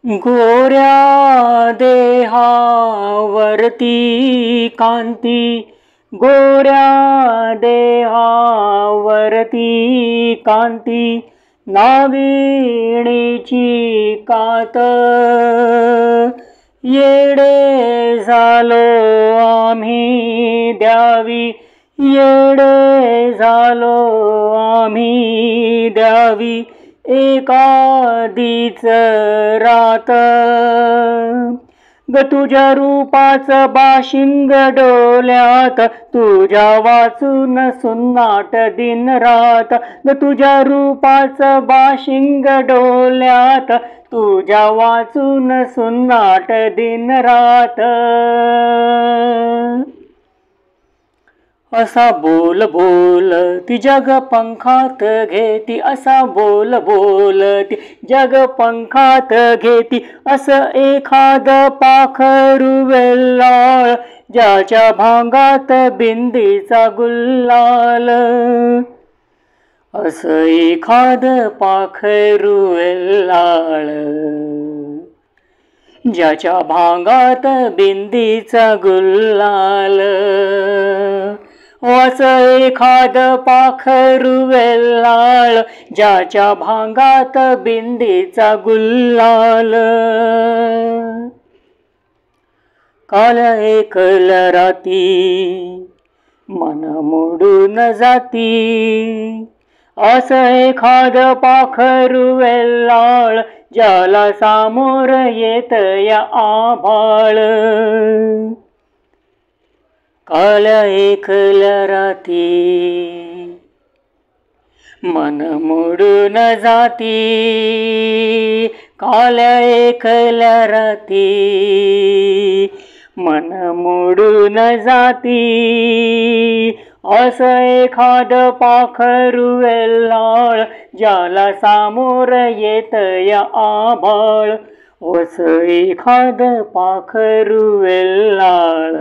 गोऱ्या देहावरती कांती, गोऱ्या देहावरती कांती, नागिणीची कात. येडे झालो आम्ही द्यावी, येडे झालो आम्ही द्यावी, एखादीच रात. ग तुझ्या रूपाचं बाशिंग डोल्यात, तुझ्या वाचून सुन्नाट दिन रात. ग तुझ्या रूपाचं बाशिंग डोल्यात, तुझ्या वाचून सुन्नाट दिन रात. असा बोल बोल ती जग पंखात घेती, असा बोल बोल ती जग पंखात घेती. असं एखाद पाखरू वेल्हाळ, ज्याच्या भांगात बिंदीचा गुल्हाल. असं एखाद पाखरू वेल्हाळ, ज्याच्या भांगात बिंदीचा गुल्हाल. असं एखाद पाखरू वेल्हाळ, ज्याच्या भांगात बिंदीचा गुल्हाल. काल ऐकलं राती मन मोडून जाती, असं एखाद पाखरू वेल्हाळ, ज्याला सामोर येत या आभाळ. काल ऐकलं राती मन मोडून जाती, काल ऐकलं राती मन मोडून जाती. असं एखाद पाखरू वेल्हाळ, ज्याला सामोर येत या आभाळ. असं एखाद पाखरू वेल्हाळ,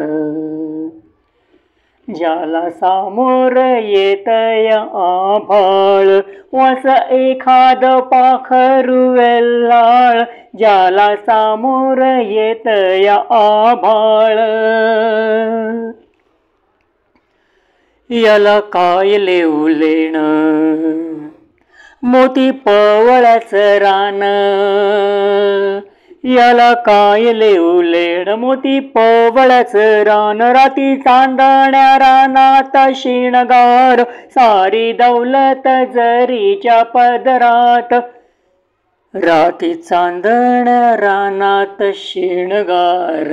ज्याला सामोर येत या आभाळ. असं एखाद पाखरू वेल्हाळ, ज्याला सामोर येत या आभाळ. याला काय लेवलेण मोती पवळ्याचं रान, याला काय लेवलेण मोती पवळ्याचं रान. राती चांदण्या रानात शिणगार, सारी दौलत जरीच्या पदरात. राती चांदण्या रानात शिणगार,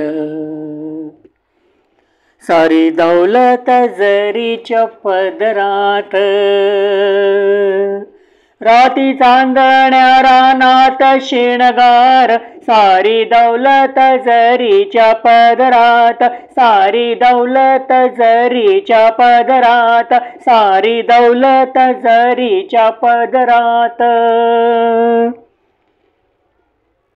सारी दौलत जरीच्या पदरात. राती चांदण्या रानात शिणगार, सारी दौलत जरीच्या पदरात. सारी दौलत जरीच्या पदरात, सारी दौलत जरीच्या पदरात.